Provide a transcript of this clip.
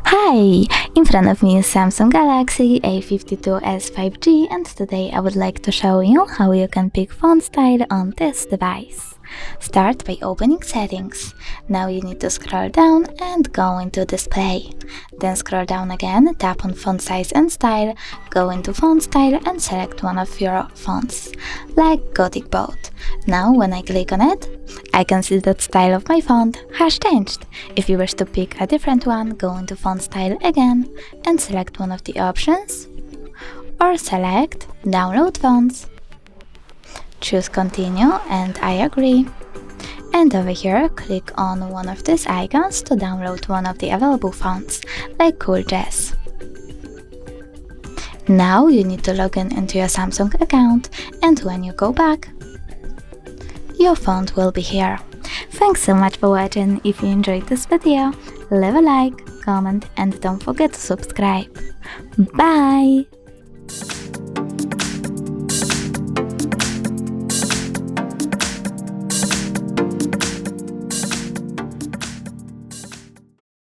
Hi! In front of me is Samsung Galaxy A52s 5G, and today I would like to show you how you can pick font style on this device. Start by opening Settings. Now you need to scroll down and go into Display. Then scroll down again, tap on Font Size and Style, go into Font Style and select one of your fonts, like Gothic Bold. Now when I click on it, I can see that style of my font has changed. If you wish to pick a different one, go into Font Style again and select one of the options, or select Download Fonts. Choose Continue and I agree. And over here, click on one of these icons to download one of the available fonts, like Cool Jazz. Now you need to log in into your Samsung account, and when you go back, your font will be here. Thanks so much for watching. If you enjoyed this video, leave a like, comment and don't forget to subscribe. Bye!